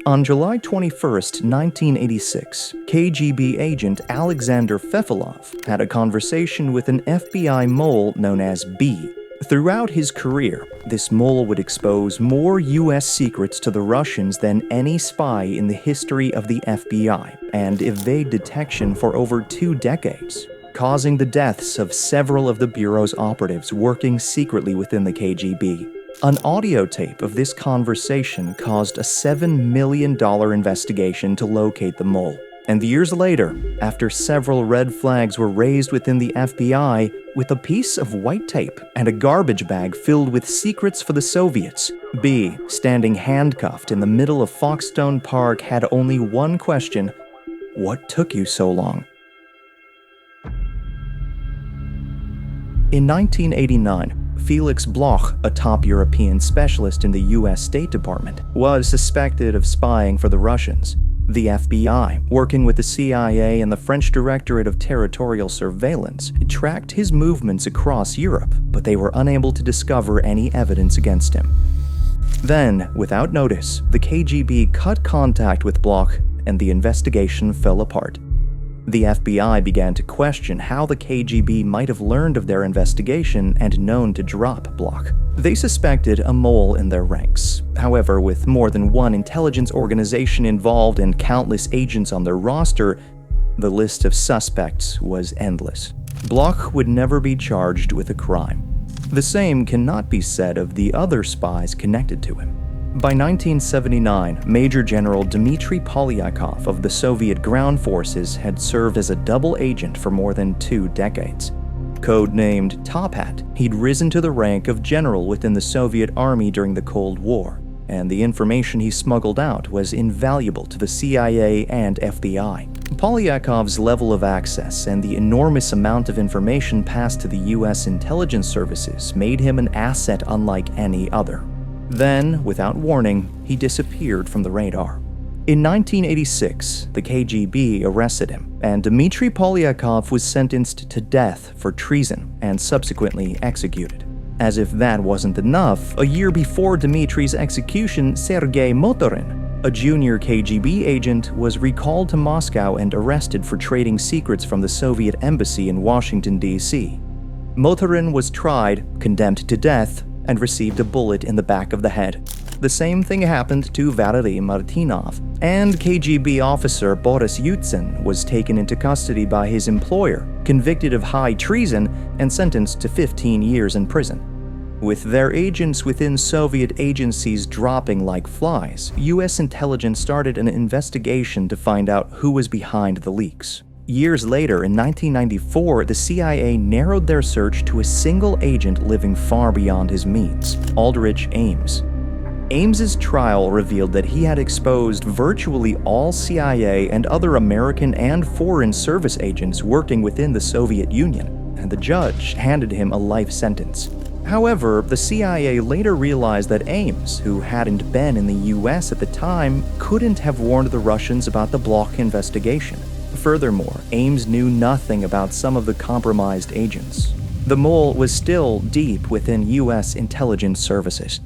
On July 21, 1986, KGB agent Alexander Fefilov had a conversation with an FBI mole known as B. Throughout his career, this mole would expose more U.S. secrets to the Russians than any spy in the history of the FBI, and evade detection for over 2 decades, causing the deaths of several of the Bureau's operatives working secretly within the KGB. An audio tape of this conversation caused a $7 million investigation to locate the mole. And years later, after several red flags were raised within the FBI, with a piece of white tape and a garbage bag filled with secrets for the Soviets, B, standing handcuffed in the middle of Foxstone Park, had only one question: what took you so long? In 1989, Felix Bloch, a top European specialist in the U.S. State Department, was suspected of spying for the Russians. The FBI, working with the CIA and the French Directorate of Territorial Surveillance, tracked his movements across Europe, but they were unable to discover any evidence against him. Then, without notice, the KGB cut contact with Bloch, and the investigation fell apart. The FBI began to question how the KGB might have learned of their investigation and known to drop Bloch. They suspected a mole in their ranks. However, with more than one intelligence organization involved and countless agents on their roster, the list of suspects was endless. Bloch would never be charged with a crime. The same cannot be said of the other spies connected to him. By 1979, Major General Dmitry Polyakov of the Soviet Ground Forces had served as a double agent for more than 2 decades. Codenamed Top Hat, he'd risen to the rank of general within the Soviet Army during the Cold War, and the information he smuggled out was invaluable to the CIA and FBI. Polyakov's level of access and the enormous amount of information passed to the U.S. intelligence services made him an asset unlike any other. Then, without warning, he disappeared from the radar. In 1986, the KGB arrested him, and Dmitry Polyakov was sentenced to death for treason and subsequently executed. As if that wasn't enough, a year before Dmitry's execution, Sergei Motorin, a junior KGB agent, was recalled to Moscow and arrested for trading secrets from the Soviet embassy in Washington, D.C. Motorin was tried, condemned to death, and received a bullet in the back of the head. The same thing happened to Valery Martinov, and KGB officer Boris Yutsin was taken into custody by his employer, convicted of high treason, and sentenced to 15 years in prison. With their agents within Soviet agencies dropping like flies, U.S. intelligence started an investigation to find out who was behind the leaks. Years later, in 1994, the CIA narrowed their search to a single agent living far beyond his means, Aldrich Ames. Ames's trial revealed that he had exposed virtually all CIA and other American and foreign service agents working within the Soviet Union, and the judge handed him a life sentence. However, the CIA later realized that Ames, who hadn't been in the US at the time, couldn't have warned the Russians about the Bloch investigation. Furthermore, Ames knew nothing about some of the compromised agents. The mole was still deep within U.S. intelligence services.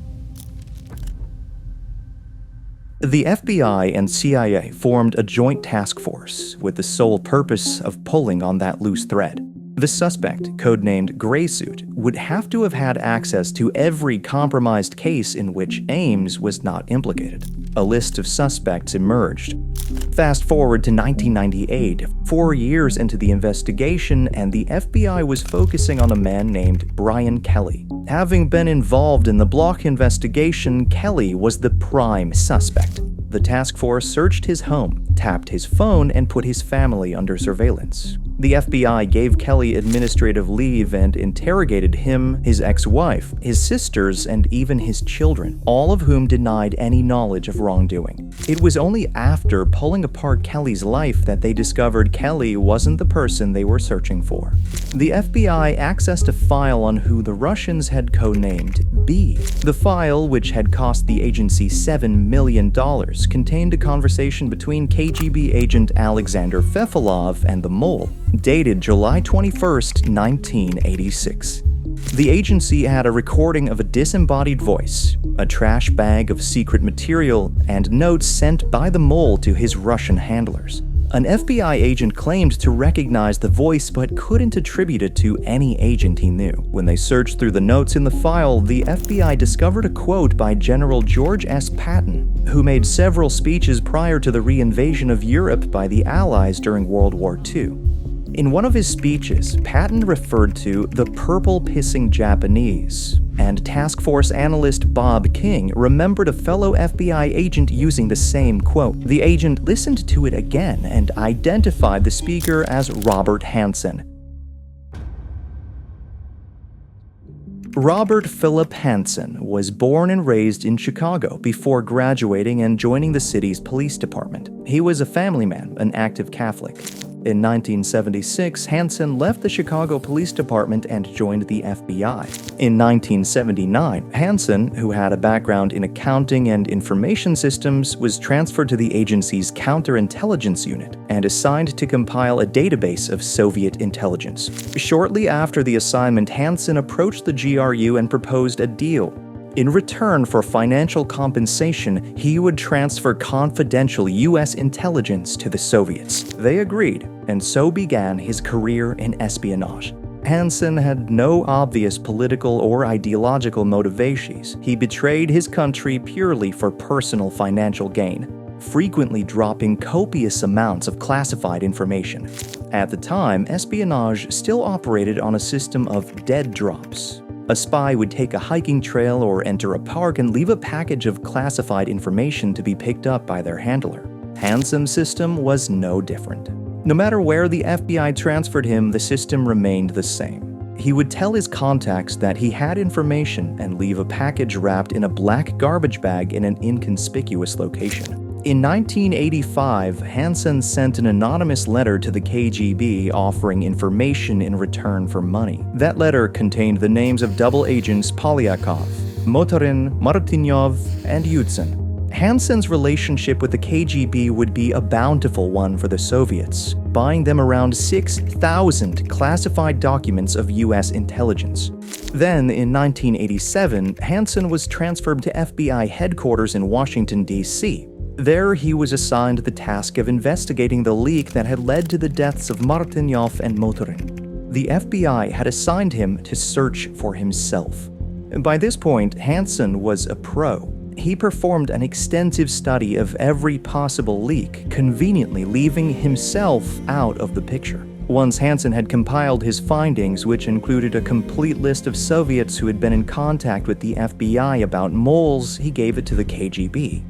The FBI and CIA formed a joint task force with the sole purpose of pulling on that loose thread. The suspect, codenamed Graysuit, would have to have had access to every compromised case in which Ames was not implicated. A list of suspects emerged. Fast forward to 1998, 4 years into the investigation, and the FBI was focusing on a man named Brian Kelly. Having been involved in the Bloch investigation, Kelly was the prime suspect. The task force searched his home, tapped his phone, and put his family under surveillance. The FBI gave Kelly administrative leave and interrogated him, his ex-wife, his sisters, and even his children, all of whom denied any knowledge of wrongdoing. It was only after pulling apart Kelly's life that they discovered Kelly wasn't the person they were searching for. The FBI accessed a file on who the Russians had codenamed B. The file, which had cost the agency $7 million, contained a conversation between KGB agent Alexander Fefilov and the mole, dated July 21, 1986. The agency had a recording of a disembodied voice, a trash bag of secret material, and notes sent by the mole to his Russian handlers. An FBI agent claimed to recognize the voice but couldn't attribute it to any agent he knew. When they searched through the notes in the file, the FBI discovered a quote by General George S. Patton, who made several speeches prior to the reinvasion of Europe by the Allies during World War II. In one of his speeches, Patton referred to the purple-pissing Japanese, and task force analyst Bob King remembered a fellow FBI agent using the same quote. The agent listened to it again and identified the speaker as Robert Hanssen. Robert Philip Hanssen was born and raised in Chicago before graduating and joining the city's police department. He was a family man, an active Catholic. In 1976, Hanssen left the Chicago Police Department and joined the FBI. In 1979, Hanssen, who had a background in accounting and information systems, was transferred to the agency's counterintelligence unit and assigned to compile a database of Soviet intelligence. Shortly after the assignment, Hanssen approached the GRU and proposed a deal. In return for financial compensation, he would transfer confidential U.S. intelligence to the Soviets. They agreed, and so began his career in espionage. Hanssen had no obvious political or ideological motivations. He betrayed his country purely for personal financial gain, frequently dropping copious amounts of classified information. At the time, espionage still operated on a system of dead drops. A spy would take a hiking trail or enter a park and leave a package of classified information to be picked up by their handler. Hanssen's system was no different. No matter where the FBI transferred him, the system remained the same. He would tell his contacts that he had information and leave a package wrapped in a black garbage bag in an inconspicuous location. In 1985, Hanssen sent an anonymous letter to the KGB offering information in return for money. That letter contained the names of double agents Polyakov, Motorin, Martinyov, and Yudsin. Hanssen's relationship with the KGB would be a bountiful one for the Soviets, buying them around 6,000 classified documents of U.S. intelligence. Then, in 1987, Hanssen was transferred to FBI headquarters in Washington, D.C. There, he was assigned the task of investigating the leak that had led to the deaths of Martinyov and Motorin. The FBI had assigned him to search for himself. By this point, Hanssen was a pro. He performed an extensive study of every possible leak, conveniently leaving himself out of the picture. Once Hanssen had compiled his findings, which included a complete list of Soviets who had been in contact with the FBI about moles, he gave it to the KGB.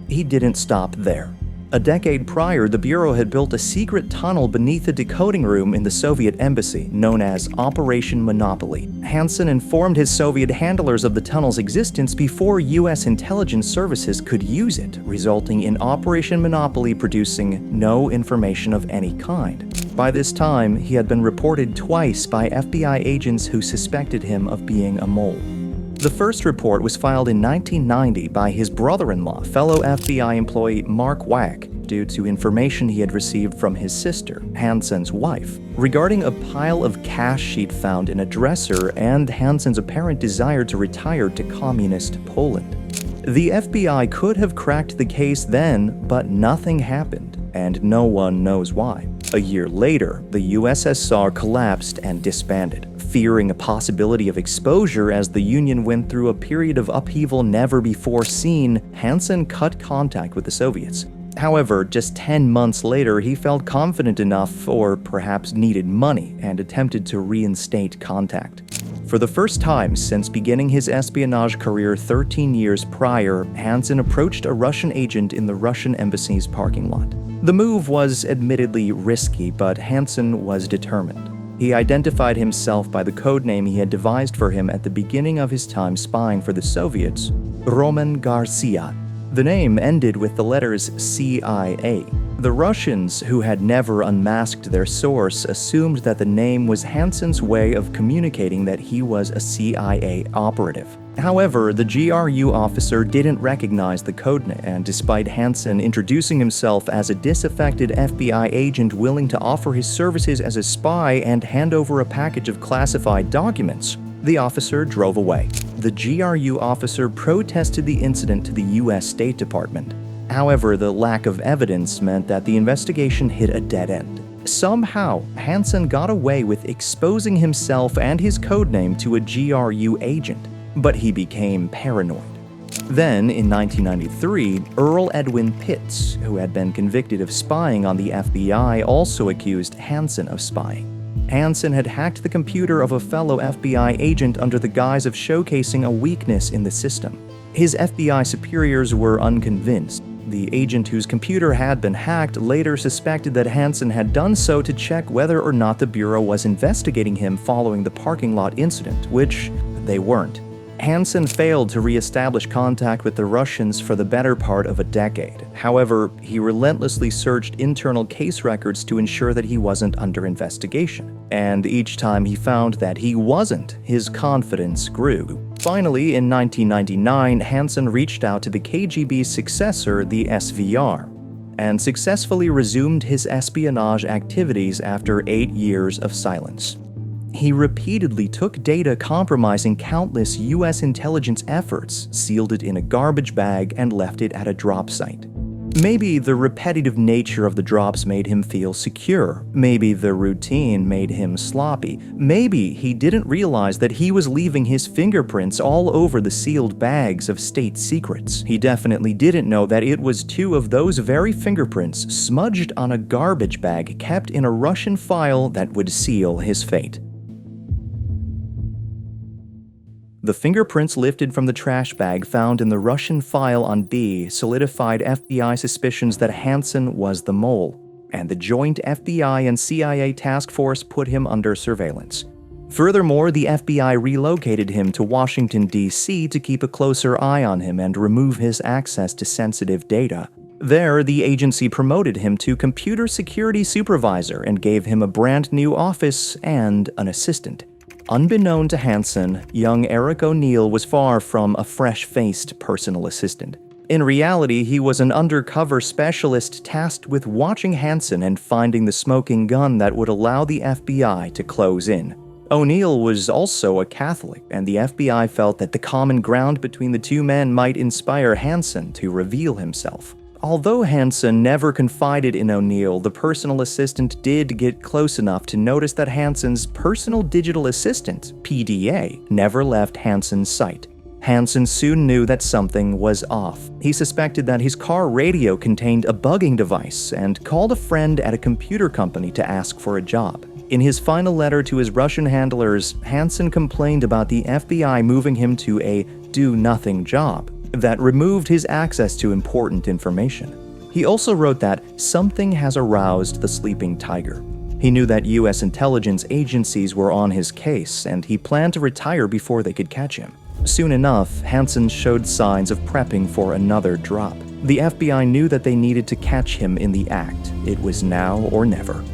He didn't stop there. A decade prior, the Bureau had built a secret tunnel beneath the decoding room in the Soviet embassy, known as Operation Monopoly. Hanssen informed his Soviet handlers of the tunnel's existence before U.S. intelligence services could use it, resulting in Operation Monopoly producing no information of any kind. By this time, he had been reported twice by FBI agents who suspected him of being a mole. The first report was filed in 1990 by his brother-in-law, fellow FBI employee Mark Wack, due to information he had received from his sister, Hanssen's wife, regarding a pile of cash she'd found in a dresser and Hanssen's apparent desire to retire to communist Poland. The FBI could have cracked the case then, but nothing happened, and no one knows why. A year later, the USSR collapsed and disbanded. Fearing a possibility of exposure as the Union went through a period of upheaval never before seen, Hanssen cut contact with the Soviets. However, just 10 months later, he felt confident enough, or perhaps needed money, and attempted to reinstate contact. For the first time since beginning his espionage career 13 years prior, Hanssen approached a Russian agent in the Russian embassy's parking lot. The move was admittedly risky, but Hanssen was determined. He identified himself by the codename he had devised for him at the beginning of his time spying for the Soviets, Roman Garcia. The name ended with the letters CIA. The Russians, who had never unmasked their source, assumed that the name was Hanssen's way of communicating that he was a CIA operative. However, the GRU officer didn't recognize the codename, and despite Hanssen introducing himself as a disaffected FBI agent willing to offer his services as a spy and hand over a package of classified documents, The officer drove away. The GRU officer protested the incident to the U.S. State Department. However, the lack of evidence meant that the investigation hit a dead end. Somehow, Hanssen got away with exposing himself and his codename to a GRU agent, but he became paranoid. Then, in 1993, Earl Edwin Pitts, who had been convicted of spying on the FBI, also accused Hanssen of spying. Hanssen had hacked the computer of a fellow FBI agent under the guise of showcasing a weakness in the system. His FBI superiors were unconvinced. The agent whose computer had been hacked later suspected that Hanssen had done so to check whether or not the Bureau was investigating him following the parking lot incident, which they weren't. Hanssen failed to re-establish contact with the Russians for the better part of a decade. However, he relentlessly searched internal case records to ensure that he wasn't under investigation. And each time he found that he wasn't, his confidence grew. Finally, in 1999, Hanssen reached out to the KGB's successor, the SVR, and successfully resumed his espionage activities after 8 years of silence. He repeatedly took data compromising countless U.S. intelligence efforts, sealed it in a garbage bag, and left it at a drop site. Maybe the repetitive nature of the drops made him feel secure. Maybe the routine made him sloppy. Maybe he didn't realize that he was leaving his fingerprints all over the sealed bags of state secrets. He definitely didn't know that it was 2 of those very fingerprints smudged on a garbage bag kept in a Russian file that would seal his fate. The fingerprints lifted from the trash bag found in the Russian file on B solidified FBI suspicions that Hanssen was the mole, and the joint FBI and CIA task force put him under surveillance. Furthermore, the FBI relocated him to Washington, D.C. to keep a closer eye on him and remove his access to sensitive data. There, the agency promoted him to computer security supervisor and gave him a brand new office and an assistant. Unbeknown to Hanssen, young Eric O'Neill was far from a fresh-faced personal assistant. In reality, he was an undercover specialist tasked with watching Hanssen and finding the smoking gun that would allow the FBI to close in. O'Neill was also a Catholic, and the FBI felt that the common ground between the two men might inspire Hanssen to reveal himself. Although Hanssen never confided in O'Neill, the personal assistant did get close enough to notice that Hanssen's personal digital assistant, PDA, never left Hanssen's sight. Hanssen soon knew that something was off. He suspected that his car radio contained a bugging device and called a friend at a computer company to ask for a job. In his final letter to his Russian handlers, Hanssen complained about the FBI moving him to a do-nothing job that removed his access to important information. He also wrote that something has aroused the sleeping tiger. He knew that U.S. intelligence agencies were on his case, and he planned to retire before they could catch him. Soon enough, Hanssen showed signs of prepping for another drop. The FBI knew that they needed to catch him in the act. It was now or never.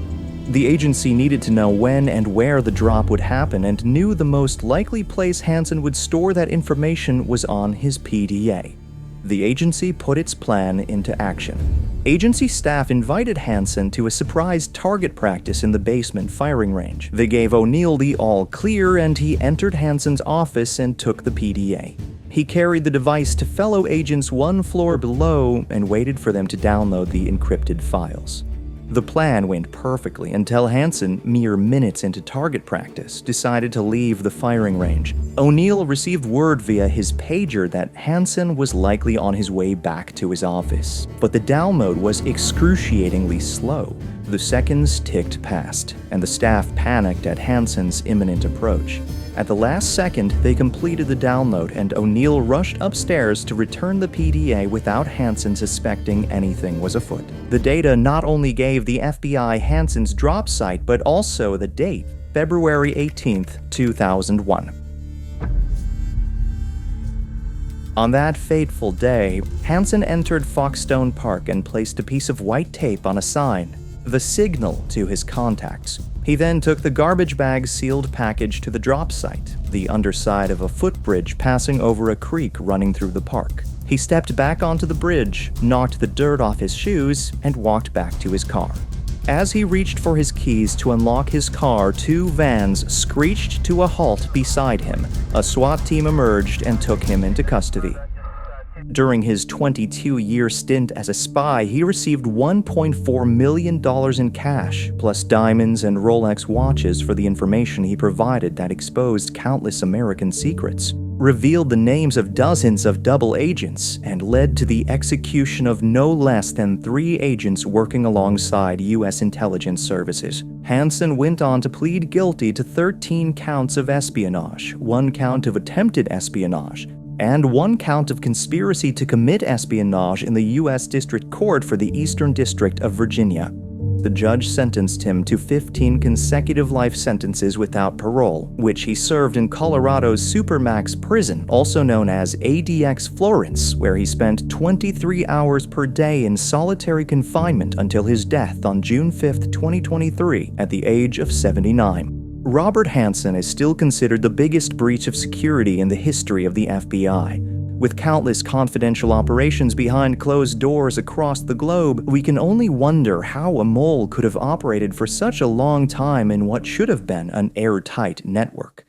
The agency needed to know when and where the drop would happen and knew the most likely place Hanssen would store that information was on his PDA. The agency put its plan into action. Agency staff invited Hanssen to a surprise target practice in the basement firing range. They gave O'Neill the all-clear, and he entered Hanssen's office and took the PDA. He carried the device to fellow agents one floor below and waited for them to download the encrypted files. The plan went perfectly until Hanssen, mere minutes into target practice, decided to leave the firing range. O'Neill received word via his pager that Hanssen was likely on his way back to his office, but the download was excruciatingly slow. The seconds ticked past, and the staff panicked at Hanssen's imminent approach. At the last second, they completed the download, and O'Neill rushed upstairs to return the PDA without Hanssen suspecting anything was afoot. The data not only gave the FBI Hanssen's drop site, but also the date, February 18, 2001. On that fateful day, Hanssen entered Foxstone Park and placed a piece of white tape on a sign, the signal to his contacts. He then took the garbage bag sealed package to the drop site, the underside of a footbridge passing over a creek running through the park. He stepped back onto the bridge, knocked the dirt off his shoes, and walked back to his car. As he reached for his keys to unlock his car, two vans screeched to a halt beside him. A SWAT team emerged and took him into custody. During his 22-year stint as a spy, he received $1.4 million in cash, plus diamonds and Rolex watches for the information he provided that exposed countless American secrets, revealed the names of dozens of double agents, and led to the execution of no less than 3 agents working alongside U.S. intelligence services. Hanssen went on to plead guilty to 13 counts of espionage, 1 count of attempted espionage, and 1 count of conspiracy to commit espionage in the U.S. District Court for the Eastern District of Virginia. The judge sentenced him to 15 consecutive life sentences without parole, which he served in Colorado's Supermax prison, also known as ADX Florence, where he spent 23 hours per day in solitary confinement until his death on June 5, 2023, at the age of 79. Robert Hanssen is still considered the biggest breach of security in the history of the FBI. With countless confidential operations behind closed doors across the globe, we can only wonder how a mole could have operated for such a long time in what should have been an airtight network.